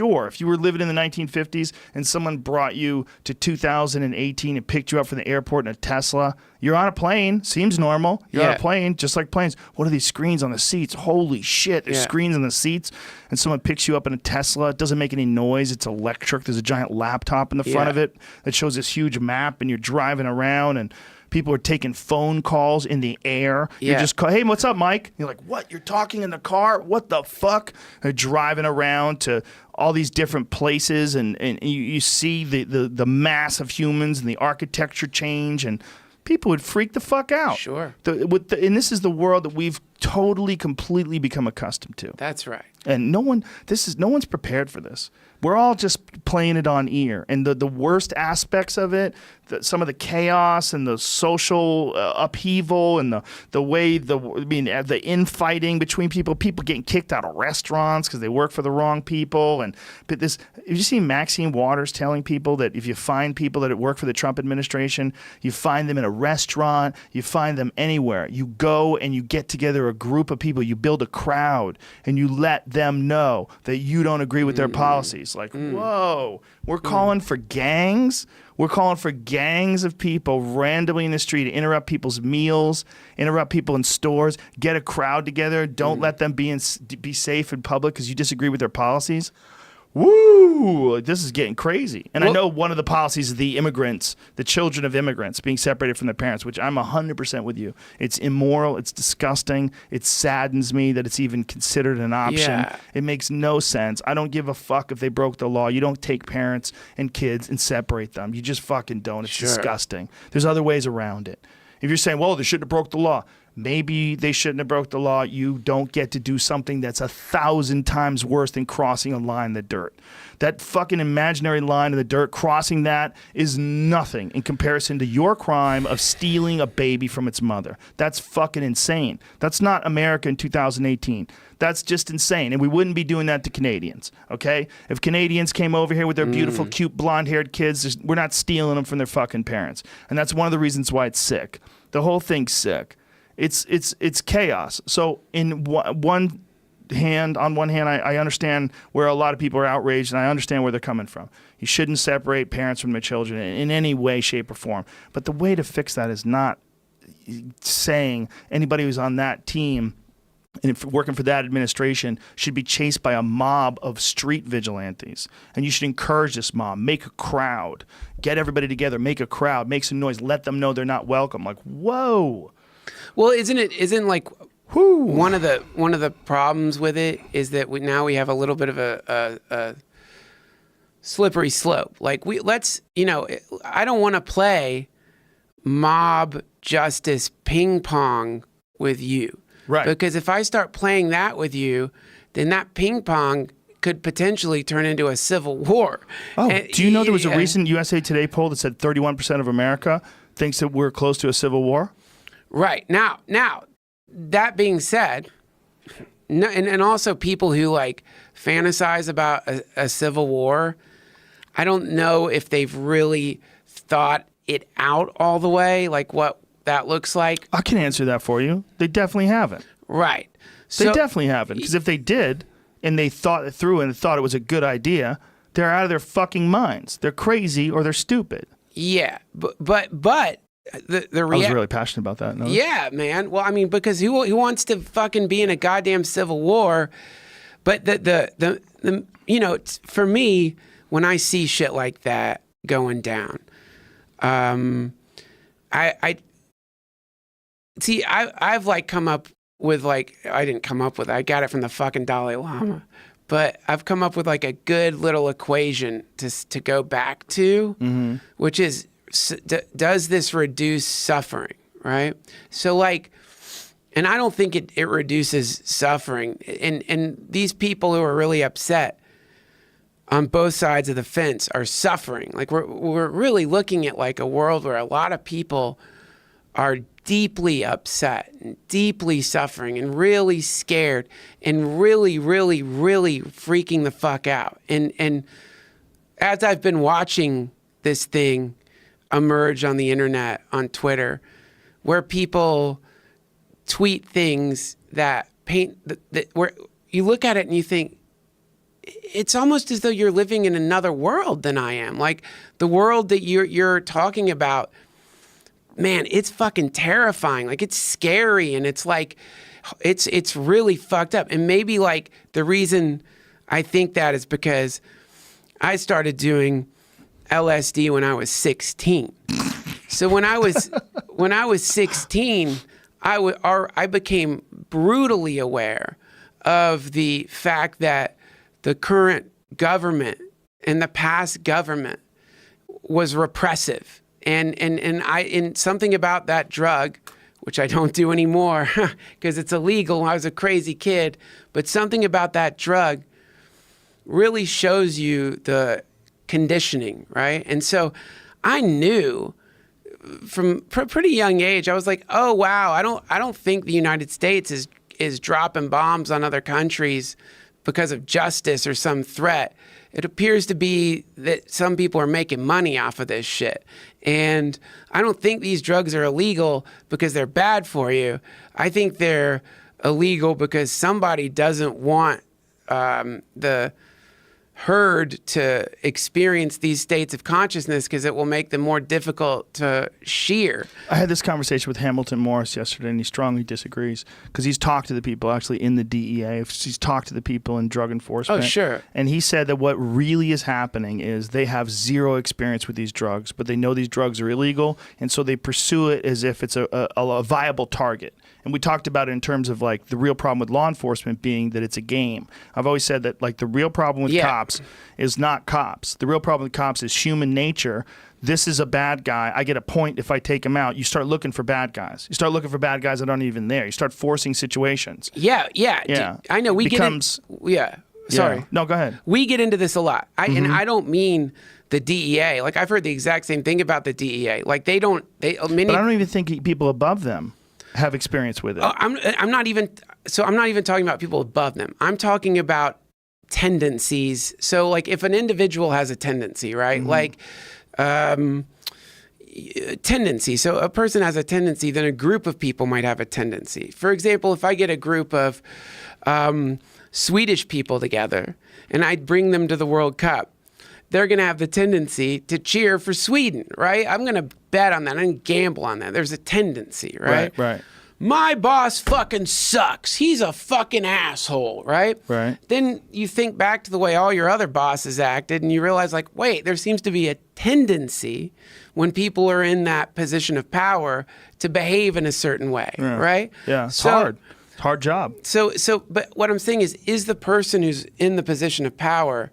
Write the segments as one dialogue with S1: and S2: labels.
S1: door. If you were living in the 1950s and someone brought you to 2018 and picked you up from the airport in a Tesla, you're on a plane. Seems normal. You're on a plane, just like planes. What are these screens on the seats? Holy shit, there's screens on the seats. And someone picks you up in a Tesla. It doesn't make any noise. It's electric. There's a giant laptop in the front of it that shows this huge map, and you're driving around, and people are taking phone calls in the air. You're just, hey, what's up, Mike? You're like, what? You're talking in the car? What the fuck? They're driving around to all these different places, and you see the mass of humans and the architecture change, and people would freak the fuck out.
S2: Sure.
S1: And this is the world that we've totally, completely become accustomed to.
S2: That's right.
S1: And no one's prepared for this. We're all just playing it on ear. And the worst aspects of it, some of the chaos and the social upheaval and the infighting between people getting kicked out of restaurants because they work for the wrong people. Have you seen Maxine Waters telling people that if you find people that work for the Trump administration, you find them in a restaurant, you find them anywhere. You go and you get together a group of people, you build a crowd, and you let them know that you don't agree with their policies. Like, whoa, we're calling for gangs? We're calling for gangs of people randomly in the street to interrupt people's meals, interrupt people in stores, get a crowd together, don't let them be safe in public because you disagree with their policies. Woo! This is getting crazy. And I know one of the policies is the immigrants, the children of immigrants being separated from their parents, which I'm 100% with you. It's immoral. It's disgusting. It saddens me that it's even considered an option.
S2: Yeah.
S1: It makes no sense. I don't give a fuck if they broke the law. You don't take parents and kids and separate them. You just fucking don't. It's disgusting. There's other ways around it. If you're saying, well, they shouldn't have broke the law. Maybe they shouldn't have broke the law. You don't get to do something that's 1,000 times worse than crossing a line in the dirt. That fucking imaginary line in the dirt, crossing that is nothing in comparison to your crime of stealing a baby from its mother. That's fucking insane. That's not America in 2018. That's just insane. And we wouldn't be doing that to Canadians, okay? If Canadians came over here with their beautiful, cute, blonde-haired kids, we're not stealing them from their fucking parents. And that's one of the reasons why it's sick. The whole thing's sick. It's chaos. So on one hand, I understand where a lot of people are outraged, and I understand where they're coming from. You shouldn't separate parents from their children in any way, shape, or form. But the way to fix that is not saying anybody who's on that team and working for that administration should be chased by a mob of street vigilantes. And you should encourage this mob. Make a crowd. Get everybody together. Make a crowd. Make some noise. Let them know they're not welcome. Like, whoa.
S2: Well, isn't like one of the problems with it is that now we have a little bit of a slippery slope. Like I don't want to play mob justice ping pong with you.
S1: Right.
S2: Because if I start playing that with you, then that ping pong could potentially turn into a civil war.
S1: Oh, do you know there was a recent USA Today poll that said 31% of America thinks that we're close to a civil war?
S2: Right. Now, that being said, and also people who like fantasize about a civil war, I don't know if they've really thought it out all the way, like what that looks like.
S1: I can answer that for you. They definitely haven't.
S2: Right.
S1: They definitely haven't. Because if they did, and they thought it through and thought it was a good idea, they're out of their fucking minds. They're crazy or they're stupid.
S2: Yeah, but the
S1: I was really passionate about that. No?
S2: Yeah, man. Well, I mean, because who wants to fucking be in a goddamn civil war? But the for me, when I see shit like that going down, I've like come up with like, I didn't come up with it. I got it from the fucking Dalai Lama. But I've come up with like a good little equation to go back to, which is, does this reduce suffering, right? So like, and I don't think it reduces suffering. And these people who are really upset on both sides of the fence are suffering. Like we're really looking at like a world where a lot of people are deeply upset and deeply suffering and really scared and really, really, really freaking the fuck out. And as I've been watching this thing emerge on the internet, on Twitter, where people tweet things that paint, where you look at it and you think, it's almost as though you're living in another world than I am. Like the world that you're talking about, man, it's fucking terrifying. Like it's scary, and it's like, it's really fucked up. And maybe like the reason I think that is because I started doing LSD when I was 16. So when I was 16, I became brutally aware of the fact that the current government and the past government was repressive, and something about that drug, which I don't do anymore because it's illegal. I was a crazy kid, but something about that drug really shows you the conditioning, right? And so I knew from a pretty young age, I was like, oh wow, I don't think the United States is dropping bombs on other countries because of justice or some threat. It appears to be that some people are making money off of this shit. And I don't think these drugs are illegal because they're bad for you. I think they're illegal because somebody doesn't want the herd to experience these states of consciousness because it will make them more difficult to shear.
S1: I had this conversation with Hamilton Morris yesterday, and he strongly disagrees because he's talked to the people actually in the DEA. He's talked to the people in drug enforcement.
S2: Oh, sure.
S1: And he said that what really is happening is they have zero experience with these drugs, but they know these drugs are illegal, and so they pursue it as if it's a viable target. And we talked about it in terms of like the real problem with law enforcement being that it's a game. I've always said that like the real problem with cops is not cops. The real problem with cops is human nature. This is a bad guy. I get a point if I take him out. You start looking for bad guys. You start looking for bad guys that aren't even there. You start forcing situations.
S2: Yeah. I know. Sorry.
S1: No, go ahead.
S2: We get into this a lot. And I don't mean the DEA. Like I've heard the exact same thing about the DEA. Like but I
S1: don't even think people above them have experience with it.
S2: I'm not even talking about people above them. I'm talking about tendencies. So like if an individual has a tendency, right? Like tendency. So a person has a tendency, then a group of people might have a tendency. For example, if I get a group of Swedish people together and I bring them to the World Cup, they're going to have the tendency to cheer for Sweden, right? I'm going to bet on that. I'm going to gamble on that. There's a tendency, right?
S1: Right.
S2: My boss fucking sucks. He's a fucking asshole, right?
S1: Right.
S2: Then you think back to the way all your other bosses acted and you realize like, wait, there seems to be a tendency when people are in that position of power to behave in a certain way, right?
S1: Yeah, it's hard. It's a hard job.
S2: But what I'm saying is the person who's in the position of power,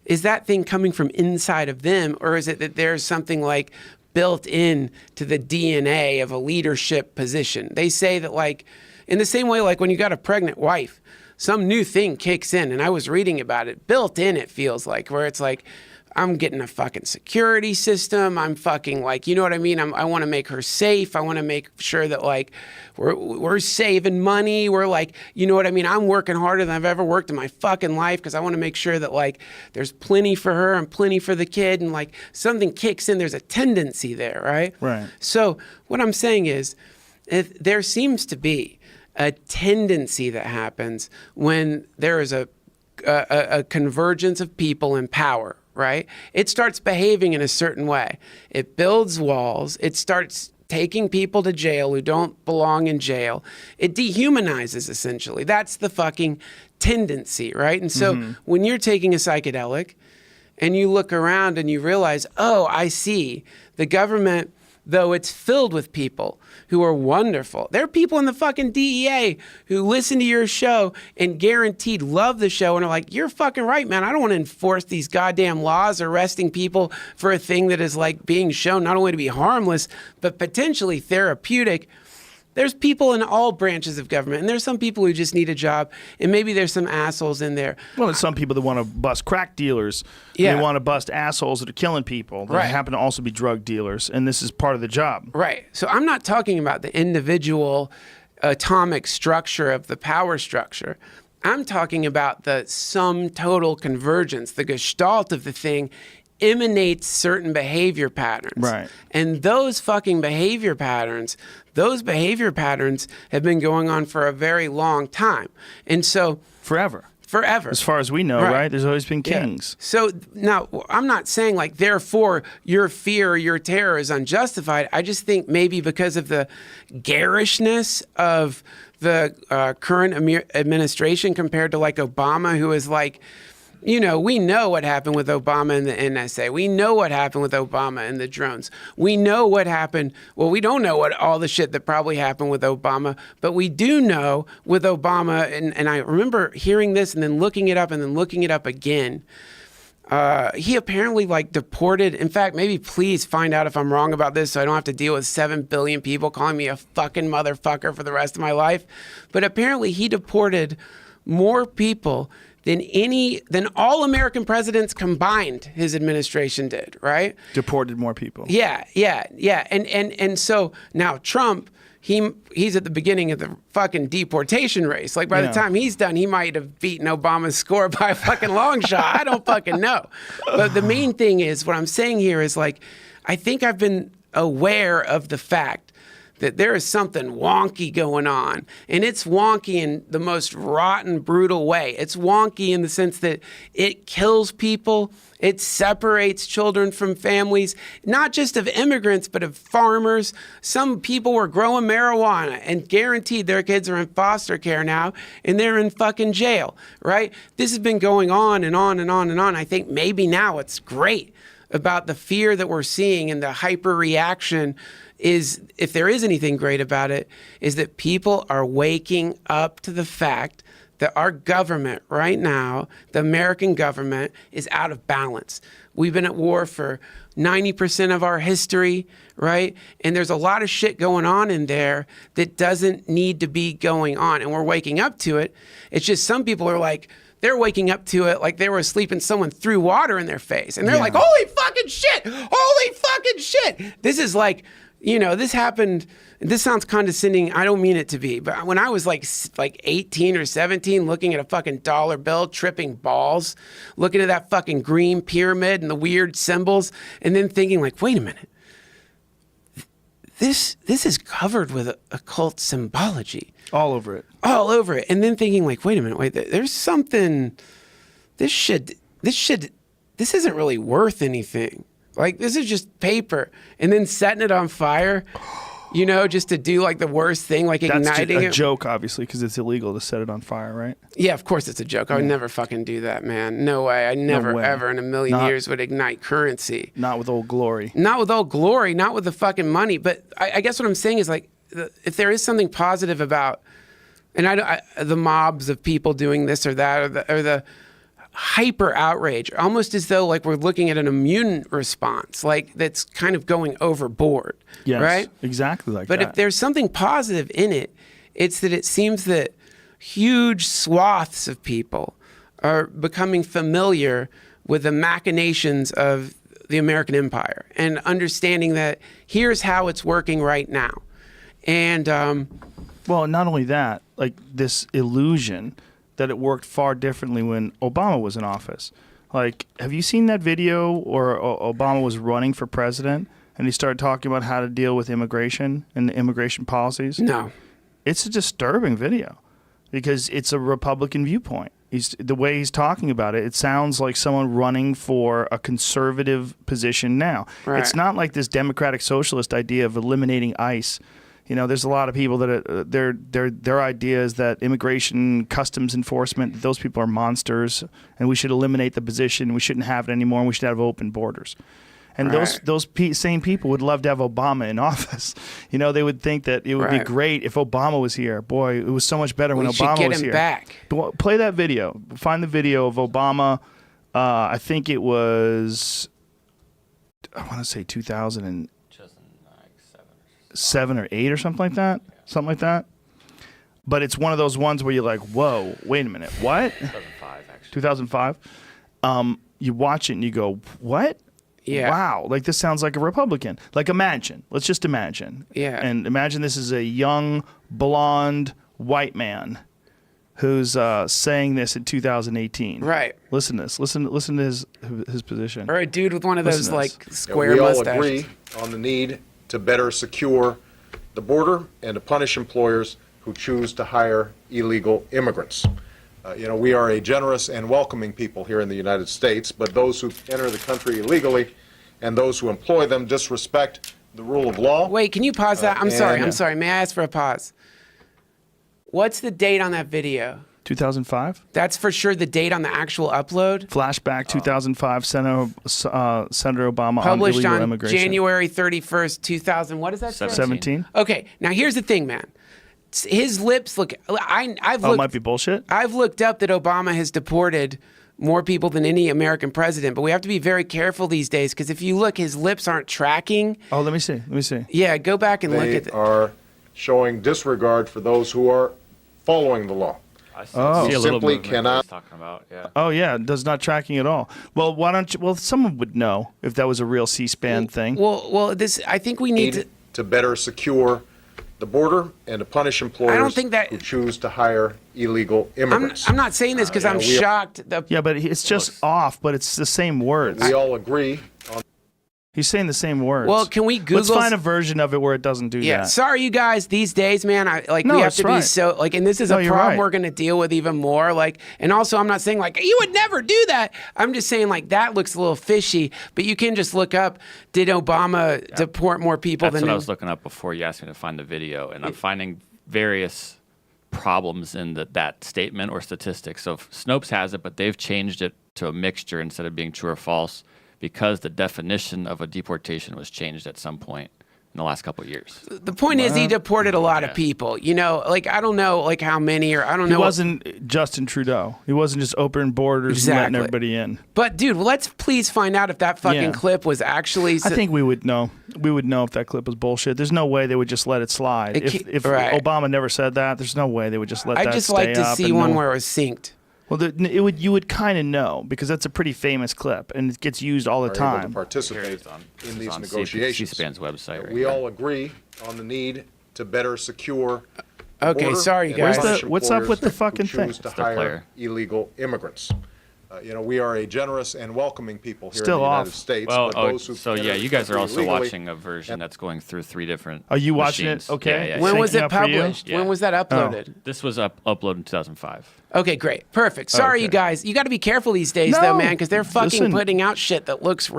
S2: is that thing coming from inside of them, or is it that there's something like built in to the DNA of a leadership position? They say that like, in the same way, like when you got a pregnant wife, some new thing kicks in, and I was reading about it, built in it feels like, where it's like, I'm getting a fucking security system. I'm fucking like, you know what I mean? I want to make her safe. I want to make sure that like we're saving money. We're like, you know what I mean? I'm working harder than I've ever worked in my fucking life because I want to make sure that like there's plenty for her and plenty for the kid, and like something kicks in. There's a tendency there, right?
S1: Right.
S2: So what I'm saying is, if there seems to be a tendency that happens when there is a convergence of people in power. Right? It starts behaving in a certain way. It builds walls. It starts taking people to jail who don't belong in jail. It dehumanizes, essentially. That's the fucking tendency, right? And so when you're taking a psychedelic and you look around and you realize, oh, I see. The government, though it's filled with people who are wonderful. There are people in the fucking DEA who listen to your show and guaranteed love the show and are like, you're fucking right, man. I don't want to enforce these goddamn laws arresting people for a thing that is like being shown not only to be harmless, but potentially therapeutic. There's people in all branches of government, and there's some people who just need a job, and maybe there's some assholes in there.
S1: Well, there's some people that want to bust crack dealers.
S2: Yeah.
S1: They want to bust assholes that are killing people. They happen to also be drug dealers, and this is part of the job.
S2: Right. So I'm not talking about the individual atomic structure of the power structure. I'm talking about the sum total convergence, the gestalt of the thing emanates certain behavior patterns.
S1: Right.
S2: And those fucking behavior patterns have been going on for a very long time. And so
S1: Forever.
S2: forever.
S1: As far as we know, right? There's always been kings.
S2: Yeah. So now I'm not saying like, therefore your fear, your terror is unjustified. I just think maybe because of the garishness of the current administration compared to like Obama, who is like, you know, we know what happened with Obama and the NSA. We know what happened with Obama and the drones. We know what happened. Well, we don't know what all the shit that probably happened with Obama, but we do know with Obama. And I remember hearing this and then looking it up and then looking it up again. He apparently like deported. In fact, maybe please find out if I'm wrong about this so I don't have to deal with 7 billion people calling me a fucking motherfucker for the rest of my life. But apparently he deported more people than all American presidents combined his administration did, right?
S1: Deported more people.
S2: Yeah. And so now Trump, he's at the beginning of the fucking deportation race. Like by the time he's done, he might have beaten Obama's score by a fucking long shot. I don't fucking know. But the main thing is, what I'm saying here is like, I think I've been aware of the fact that there is something wonky going on. And it's wonky in the most rotten, brutal way. It's wonky in the sense that it kills people. It separates children from families, not just of immigrants, but of farmers. Some people were growing marijuana and guaranteed their kids are in foster care now and they're in fucking jail, right? This has been going on and on and on and on. I think maybe now it's great about the fear that we're seeing and the hyper reaction is, if there is anything great about it, is that people are waking up to the fact that our government right now, the American government, is out of balance. We've been at war for 90% of our history, right? And there's a lot of shit going on in there that doesn't need to be going on. And we're waking up to it. It's just some people are like, they're waking up to it like they were asleep and someone threw water in their face. And they're like, holy fucking shit! Holy fucking shit! This is like, you know, this happened, this sounds condescending, I don't mean it to be, but when I was like 18 or 17, looking at a fucking dollar bill, tripping balls, looking at that fucking green pyramid and the weird symbols, and then thinking like, wait a minute, this is covered with occult symbology.
S1: All over it.
S2: All over it. And then thinking like, wait a minute, there's something, this isn't really worth anything. Like, this is just paper. And then setting it on fire, you know, just to do like the worst thing, like igniting it.
S1: That's a joke, obviously, because it's illegal to set it on fire, right?
S2: Yeah, of course it's a joke. I would never fucking do that, man. No way. I never, ever in a million years would ignite currency.
S1: Not with Old Glory.
S2: Not with Old Glory, not with the fucking money. But I guess what I'm saying is like, if there is something positive about, and the mobs of people doing this or that, or the hyper outrage, almost as though like we're looking at an immune response, like that's kind of going overboard, right?
S1: Exactly like
S2: but
S1: that.
S2: If there's something positive in it, it's that it seems that huge swaths of people are becoming familiar with the machinations of the American empire and understanding that here's how it's working right now. And
S1: well, not only that, like this illusion that it worked far differently when Obama was in office. Like, have you seen that video where Obama was running for president and he started talking about how to deal with immigration and the immigration policies?
S2: No.
S1: It's a disturbing video because it's a Republican viewpoint. The way he's talking about it, it sounds like someone running for a conservative position now.
S2: Right.
S1: It's not like this democratic socialist idea of eliminating ICE. You know, there's a lot of people that their idea is that immigration, customs enforcement, those people are monsters, and we should eliminate the position. We shouldn't have it anymore, and we should have open borders. And those same people would love to have Obama in office. You know, they would think that it would be great if Obama was here. Boy, it was so much better when Obama was here.
S2: We should get him back.
S1: Play that video. Find the video of Obama. I think it was, I want to say 2007 or 8 or something like that. Something like that. But it's one of those ones where you're like, whoa, wait a minute, what?
S3: 2005, actually.
S1: 2005. You watch it and you go, what?
S2: Yeah.
S1: Wow, like this sounds like a Republican. Like imagine, let's just imagine.
S2: Yeah.
S1: And imagine this is a young, blonde, white man who's saying this in 2018.
S2: Right.
S1: Listen to this. Listen to his position.
S2: Or a dude with one of those like square
S4: we all
S2: mustaches.
S4: agree on the need to better secure the border and to punish employers who choose to hire illegal immigrants. We are a generous and welcoming people here in the United States, but those who enter the country illegally and those who employ them disrespect the rule of law.
S2: Wait, can you pause that? I'm sorry. May I ask for a pause? What's the date on that video?
S1: 2005.
S2: That's for sure the date on the actual upload.
S1: Flashback 2005. Senator Obama
S2: Published
S1: on illegal
S2: on
S1: immigration.
S2: January 31st, 2000. What does that say?
S1: 17.
S2: Okay, now here's the thing, man. His lips look. I've
S1: Oh,
S2: looked,
S1: it might be bullshit.
S2: I've looked up that Obama has deported more people than any American president, but we have to be very careful these days because if you look, his lips aren't tracking.
S1: Oh, let me see.
S2: Yeah, go back and look
S4: They
S2: at it.
S4: are showing disregard for those who are following the law.
S3: I see
S1: Oh.
S3: a
S4: We
S3: little
S4: simply
S3: movement
S4: cannot-
S3: he's talking about. Yeah.
S1: Oh yeah, does not tracking at all. Well, why don't you? Well, someone would know if that was a real C-SPAN thing.
S2: Well, this. I think we need
S4: To better secure the border and to punish employers
S2: think that-
S4: who choose to hire illegal immigrants.
S2: I'm not saying this because I'm
S4: we-
S2: shocked.
S1: Yeah, but it's just off. But it's the same words.
S4: We all agree on
S1: He's saying the same words.
S2: Well, can we Google?
S1: Let's find a version of it where it doesn't do
S2: Yeah,
S1: that.
S2: sorry, you guys. These days, man,
S1: No,
S2: we have
S1: it's
S2: to be
S1: right.
S2: so and this is
S1: No,
S2: a
S1: you're
S2: problem
S1: right.
S2: we're going to deal with even more. And also, I'm not saying you would never do that. I'm just saying that looks a little fishy. But you can just look up: did Obama deport more people
S3: That's
S2: than?
S3: what I was looking up before you asked me to find the video, and I'm finding various problems in that statement or statistics. So Snopes has it, but they've changed it to a mixture instead of being true or false because the definition of a deportation was changed at some point in the last couple of years.
S2: The point is, he deported a lot of people. I don't know how many, or I don't
S1: He
S2: know.
S1: wasn't Justin Trudeau. He wasn't just opening borders and letting everybody in.
S2: But dude, let's please find out if that fucking clip was actually.
S1: I think we would know. We would know if that clip was bullshit. There's no way they would just let it slide. If
S2: right.
S1: Obama never said that, there's no way they would just let that
S2: I just
S1: stay
S2: like to
S1: up
S2: see
S1: and
S2: one
S1: no-
S2: where it was synced.
S1: Well, you would kind of know because that's a pretty famous clip and it gets used all the
S4: are able to
S1: time.
S4: participate in these
S3: on
S4: negotiations.
S3: C-SPAN's website right
S4: We
S3: here.
S4: all agree on the need to better secure the
S2: Okay,
S4: border
S2: sorry,
S4: and
S2: guys.
S4: punish
S1: What's up with the
S4: employers
S1: fucking
S4: who
S1: thing?
S4: choose to
S3: It's the
S4: hire
S3: player.
S4: illegal immigrants. We are a generous and welcoming people here
S1: Still
S4: in the
S1: off.
S4: United States.
S3: Well,
S4: but those who
S3: so
S4: enter
S3: yeah,
S4: the
S3: you guys are
S4: country
S3: also
S4: illegally-
S3: watching a version that's going through 3 different.
S1: Are you watching
S3: machines.
S1: it? Okay.
S3: Yeah, yeah,
S2: When
S3: yeah.
S2: was
S1: Syncing
S2: it
S1: up for you?
S2: published?
S3: Yeah.
S2: When was that uploaded?
S3: This was uploaded in 2005.
S2: Okay, great. Perfect. Sorry,
S1: Okay.
S2: you guys. You got to be careful these days,
S1: No,
S2: though, man, because they're fucking
S1: listen.
S2: putting out shit that looks real.